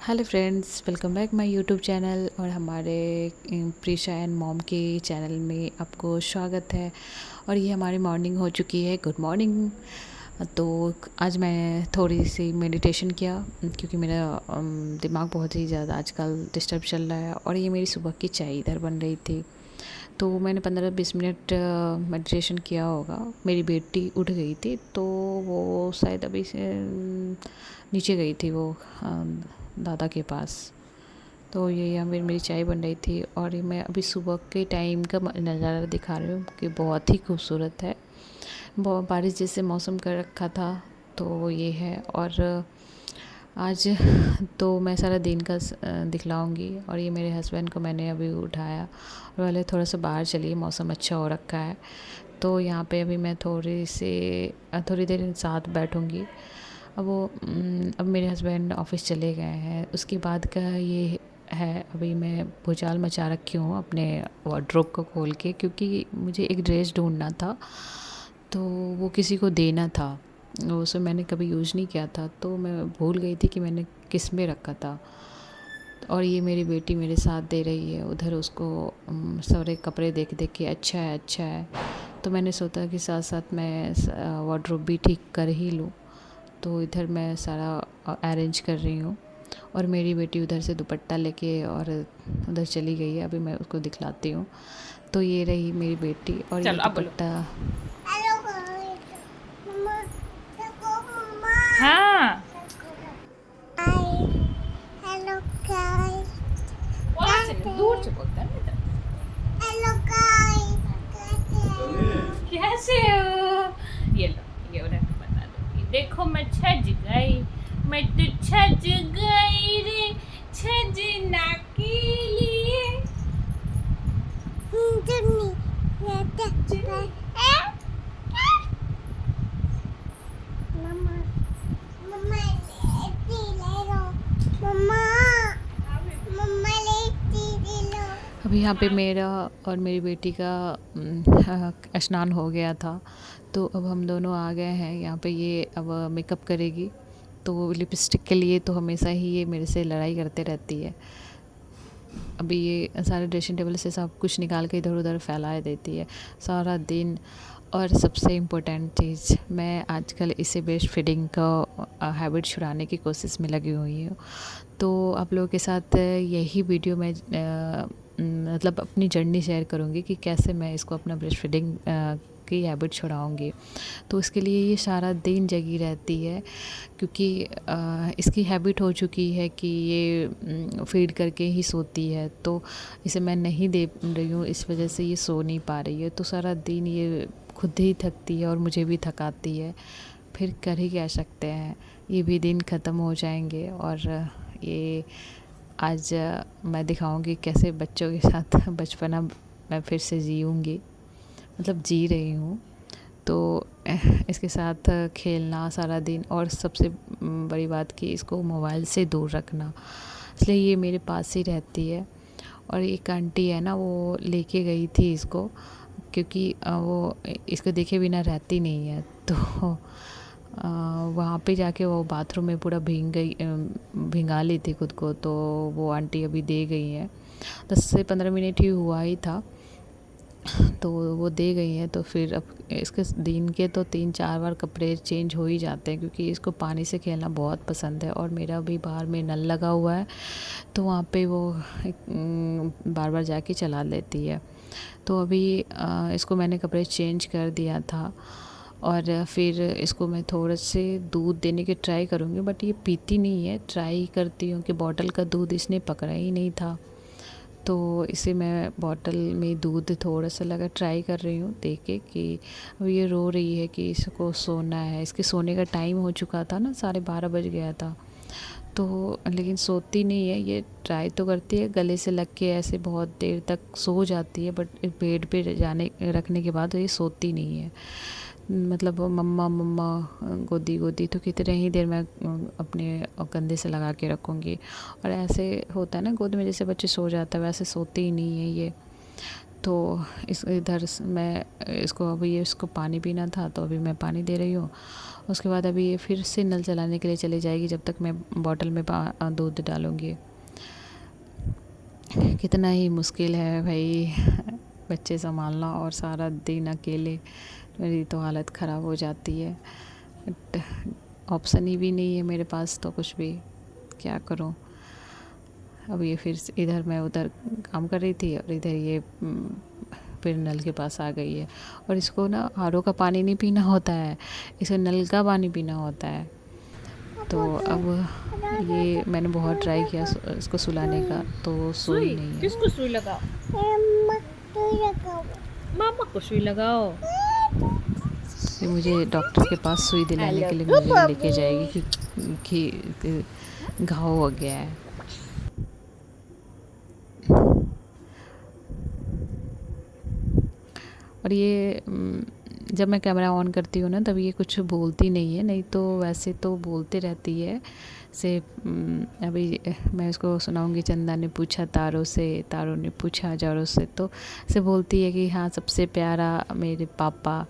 Hello friends, welcome back my YouTube channel और हमारे Prisha and mom के चैनल में आपको स्वागत है। और ये हमारी मॉर्निंग हो चुकी है। Good morning. तो आज मैं थोड़ी सी मेडिटेशन किया क्योंकि मेरा दिमाग बहुत ही ज़्यादा आजकल डिस्टर्ब चल रहा है। और ये मेरी सुबह की चाय इधर बन रही थी, तो मैंने 15-20 मिनट मेडिटेशन किया होगा। मेरी बेटी उठ गई थी, तो वो शायद अभी से नीचे गई थी, वो दादा के पास। तो ये यहाँ मेरी चाय बन रही थी और ये मैं अभी सुबह के टाइम का नज़ारा दिखा रही हूँ कि बहुत ही खूबसूरत है। बहुत बारिश जैसे मौसम कर रखा था, तो ये है। और आज तो मैं सारा दिन का दिखलाऊंगी। और ये मेरे हस्बैंड को मैंने अभी उठाया और बोले थोड़ा सा बाहर चलिए, मौसम अच्छा हो रखा है। तो यहाँ पे अभी मैं थोड़ी देर साथ बैठूंगी। अब मेरे हस्बैंड ऑफिस चले गए हैं। उसके बाद का ये है, अभी मैं भूचाल मचा रखी हूँ अपने वार्डरोब को खोल के, क्योंकि मुझे एक ड्रेस ढूंढना था, तो वो किसी को देना था। उसे मैंने कभी यूज़ नहीं किया था, तो मैं भूल गई थी कि मैंने किस में रखा था। और ये मेरी बेटी मेरे साथ दे रही है उधर, उसको सारे कपड़े देख देख के अच्छा है अच्छा है। तो मैंने सोचा कि साथ साथ मैं वार्डरोब भी ठीक कर ही लूँ। तो इधर मैं सारा अरेंज कर रही हूँ। और मेरी बेटी उधर से दुपट्टा लेके और उधर चली गई है। अभी मैं उसको दिखलाती हूँ। तो ये रही मेरी बेटी और ये चलो अब बोलो। दुपट्टा। हेलो गाइस, मम्मा देखो मम्मा। हाँ, हाय, हेलो गाइस, वहाँ से नहीं, कैसे दूर से बोलता है बेटा। हेलो गाइस, कैसे हो? कैसे हो? ये लो, ये उन्हें बता दो कि देखो मैं छज गई, मैं तो छज गई रे, छजना के लिए। जुन्नी ये देखो ए मम्मा मम्मा लेती ले लो मम्मा मम्मा लेती ले लो। अभी यहाँ पे मेरा और मेरी बेटी का स्नान हो गया था। तो अब हम दोनों आ गए हैं यहाँ पे। ये अब मेकअप करेगी, तो लिपस्टिक के लिए तो हमेशा ही ये मेरे से लड़ाई करते रहती है। अभी ये सारे ड्रेसिंग टेबल से सब कुछ निकाल के इधर उधर फैला देती है सारा दिन। और सबसे इम्पोर्टेंट चीज़, मैं आजकल इसे ब्रेस्ट फीडिंग का हैबिट छुड़ाने की कोशिश में लगी हुई हूँ। तो आप लोगों के साथ यही वीडियो मैं मतलब अपनी जर्नी शेयर करूँगी कि कैसे मैं इसको अपना ब्रेस्ट फीडिंग की हैबिट छुड़ाऊँगी। तो इसके लिए ये सारा दिन जगी रहती है, क्योंकि इसकी हैबिट हो चुकी है कि ये फीड करके ही सोती है। तो इसे मैं नहीं दे रही हूँ, इस वजह से ये सो नहीं पा रही है। तो सारा दिन ये खुद ही थकती है और मुझे भी थकाती है। फिर कर ही क्या सकते हैं, ये भी दिन ख़त्म हो जाएंगे। और ये आज मैं दिखाऊंगी कैसे बच्चों के साथ बचपना मैं फिर से जीऊँगी, मतलब जी रही हूँ। तो इसके साथ खेलना सारा दिन, और सबसे बड़ी बात कि इसको मोबाइल से दूर रखना, इसलिए ये मेरे पास ही रहती है। और एक आंटी है ना, वो लेके गई थी इसको, क्योंकि वो इसको देखे बिना रहती नहीं है। तो वहाँ पे जाके वो बाथरूम में पूरा भिंगा ली थी खुद को। तो वो आंटी अभी दे गई है, 10 से 15 मिनट ही हुआ ही था, तो वो दे गई हैं। तो फिर अब इसके दिन के तो 3-4 बार कपड़े चेंज हो ही जाते हैं, क्योंकि इसको पानी से खेलना बहुत पसंद है। और मेरा भी बाहर में नल लगा हुआ है, तो वहाँ पे वो बार बार जाके चला लेती है। तो अभी इसको मैंने कपड़े चेंज कर दिया था। और फिर इसको मैं थोड़े से दूध देने की ट्राई करूँगी, बट ये पीती नहीं है। ट्राई करती हूँ कि बॉटल का दूध इसने पकड़ा ही नहीं था, तो इसे मैं बॉटल में दूध थोड़ा सा लगा ट्राई कर रही हूँ, देख के कि अब ये रो रही है कि इसको सोना है। इसके सोने का टाइम हो चुका था ना, 12:30 बज गया था। तो लेकिन सोती नहीं है ये। ट्राई तो करती है, गले से लग के ऐसे बहुत देर तक सो जाती है, बट बेड पे जाने रखने के बाद ये सोती नहीं है। मतलब वो मम्मा मम्मा गोदी गोदी, तो कितने ही देर मैं अपने कंधे से लगा के रखूँगी। और ऐसे होता है ना, गोद में जैसे बच्चे सो जाता है वैसे सोते ही नहीं है ये। तो इस इधर मैं इसको अभी इसको पानी पीना था, तो अभी मैं पानी दे रही हूँ। उसके बाद अभी ये फिर से नल चलाने के लिए चली जाएगी जब तक मैं बॉटल में दूध डालूँगी। कितना ही मुश्किल है भाई बच्चे संभालना, और सारा दिन अकेले मेरी तो हालत ख़राब हो जाती है। बट ऑप्शन ही भी नहीं है मेरे पास, तो कुछ भी क्या करूं। अब ये फिर इधर मैं उधर काम कर रही थी और इधर ये फिर नल के पास आ गई है। और इसको ना आरओ का पानी नहीं पीना होता है, इसे नल का पानी पीना होता है। तो अब ये मैंने बहुत ट्राई किया इसको सुलाने का, तो सोई नहीं है। किसको सुई लगाओ? मम्मा तू लगाओ। मामा को सुई लगाओ। ये मुझे डॉक्टर के पास सुई दिलाने के लिए मुझे लेके जाएगी कि घाव हो गया है। और ये जब मैं कैमरा ऑन करती हूँ ना, तब ये कुछ बोलती नहीं है, नहीं तो वैसे तो बोलते रहती है से। अभी मैं इसको सुनाऊंगी। चंदा ने पूछा तारों से, तारों ने पूछा हजारों से, तो से बोलती है कि हाँ सबसे प्यारा मेरे पापा।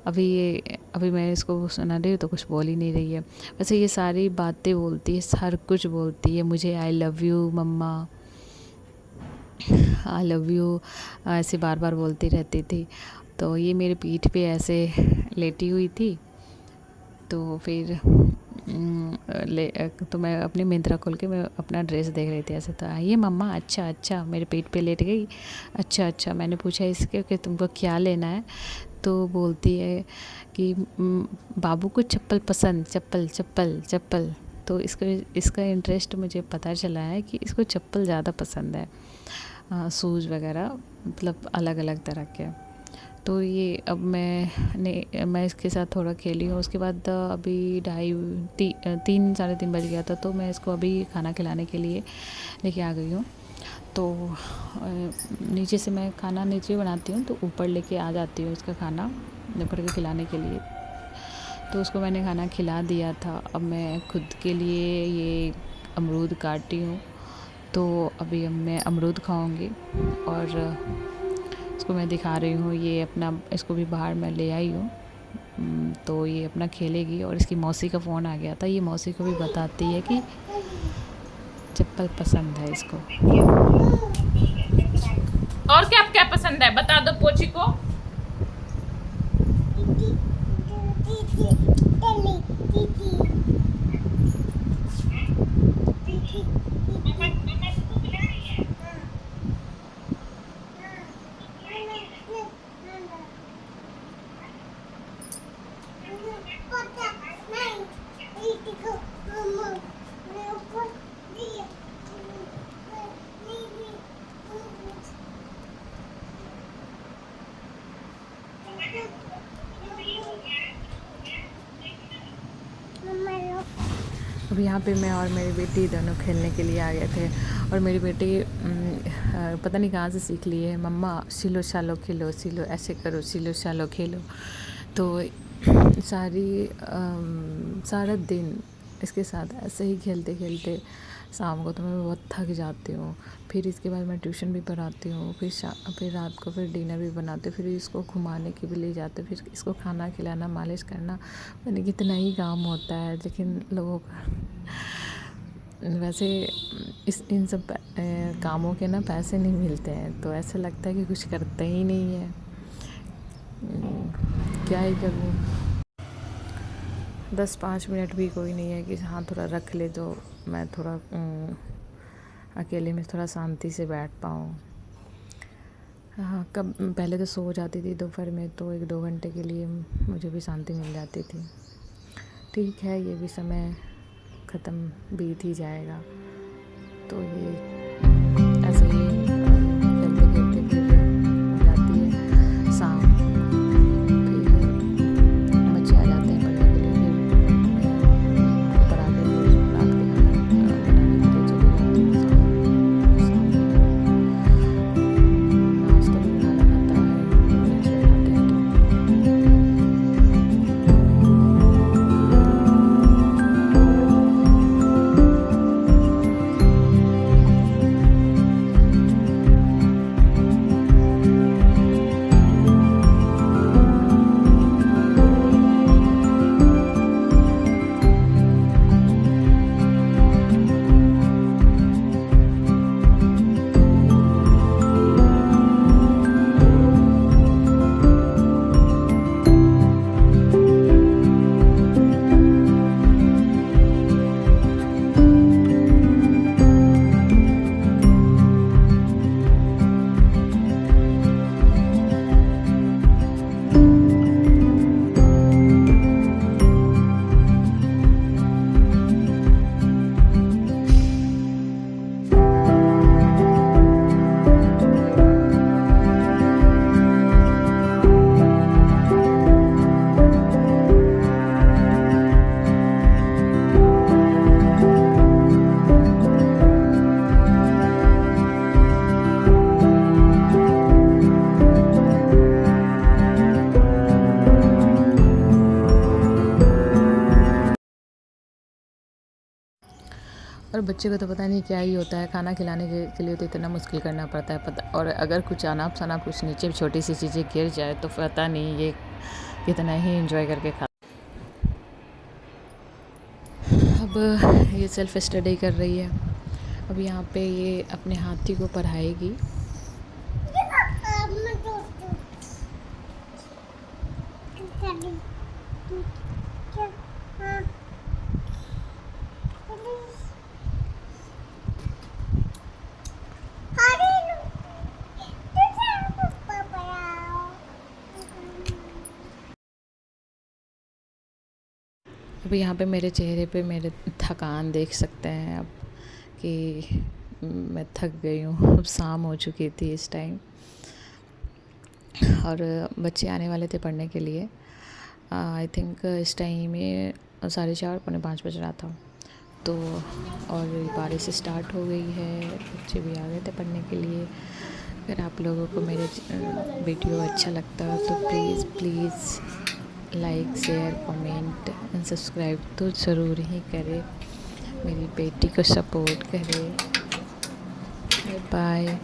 अभी मैं इसको सुना रही हूँ तो कुछ बोल ही नहीं रही है। वैसे ये सारी बातें बोलती है, हर कुछ बोलती है। मुझे आई लव यू मम्मा, आई लव यू ऐसे बार बार बोलती रहती थी। तो ये मेरे पीठ पे ऐसे लेटी हुई थी, तो फिर तो मैं अपनी मिंत्रा खोल के मैं अपना ड्रेस देख रही थी ऐसे। तो आइए मम्मा, अच्छा अच्छा, मेरे पेट पे लेट गई। अच्छा अच्छा, मैंने पूछा इसके कि तुमको क्या लेना है, तो बोलती है कि बाबू को चप्पल पसंद, चप्पल चप्पल चप्पल। तो इसका इंटरेस्ट मुझे पता चला है कि इसको चप्पल ज़्यादा पसंद है, शूज़ वगैरह, मतलब अलग अलग तरह के। तो ये अब मैं इसके साथ थोड़ा खेली हूँ। उसके बाद अभी 3 साढ़े 3 बज गया था, तो मैं इसको अभी खाना खिलाने के लिए लेके आ गई हूँ। तो नीचे से मैं खाना नीचे बनाती हूँ, तो ऊपर लेके आ जाती हूँ इसका खाना ऊपर के खिलाने के लिए। तो उसको मैंने खाना खिला दिया था। अब मैं खुद के लिए ये अमरूद काटी हूँ, तो अभी मैं अमरूद खाऊंगी। और इसको मैं दिखा रही हूँ, ये अपना इसको भी बाहर मैं ले आई हूँ, तो ये अपना खेलेगी। और इसकी मौसी का फ़ोन आ गया था, ये मौसी को भी बताती है कि चप्पल पसंद है इसको। और क्या क्या पसंद है बता दो पोची को। अब यहाँ पे मैं और मेरी बेटी दोनों खेलने के लिए आ गए थे। और मेरी बेटी पता नहीं कहाँ से सीख ली है, मम्मा सिलो शालो खेलो, सिलो ऐसे करो, सिलो शालो खेलो। तो सारा दिन इसके साथ ऐसे ही खेलते खेलते शाम को तो मैं बहुत थक जाती हूँ। फिर इसके बाद मैं ट्यूशन भी पढ़ाती हूँ, फिर रात को फिर डिनर भी बनाती हूँ, फिर इसको घुमाने के भी ले जाते, फिर इसको खाना खिलाना, मालिश करना, यानी कितना ही काम होता है। लेकिन लोगों का वैसे इन सब कामों के ना पैसे नहीं मिलते हैं, तो ऐसा लगता है कि कुछ करते ही नहीं है। क्या ही करूँ। 10-5 मिनट भी कोई नहीं है कि हाँ थोड़ा रख ले, तो मैं थोड़ा अकेले में थोड़ा शांति से बैठ पाऊँ। हाँ, कब पहले तो सो जाती थी दोपहर में, तो 1-2 घंटे के लिए मुझे भी शांति मिल जाती थी। ठीक है, ये भी समय ख़त्म बीत ही जाएगा। तो ये ऐसे ही खेलते खेलते फिर हो जाती है शाम, फिर बच्चे आ जाते हैं पढ़ने के लिए, फिर ऊपर आके फिर रात के खाना बनाने के लिए चली जाती हूँ। शाम नाश्ता भी बनाना पड़ता है, बच्चे आते हैं तो। बच्चे को तो पता नहीं क्या ही होता है, खाना खिलाने के लिए तो इतना मुश्किल करना पड़ता है पता। और अगर कुछ अनाप शनाप कुछ नीचे छोटी सी चीज़ें गिर जाए तो पता नहीं ये कितना ही एंजॉय करके खा। अब ये सेल्फ स्टडी कर रही है। अब यहाँ पे ये अपने हाथी को पढ़ाएगी। अब यहाँ पे मेरे चेहरे पे मेरे थकान देख सकते हैं अब कि मैं थक गई हूँ। अब शाम हो चुकी थी इस टाइम और बच्चे आने वाले थे पढ़ने के लिए। आई थिंक इस टाइम में 4:30 पौने 5 बज रहा था। तो और बारिश स्टार्ट हो गई है, बच्चे भी आ गए थे पढ़ने के लिए। अगर आप लोगों को मेरे वीडियो अच्छा लगता है तो please like share comment and subscribe तो ज़रूर ही करें, मेरी बेटी को सपोर्ट करें। Bye bye.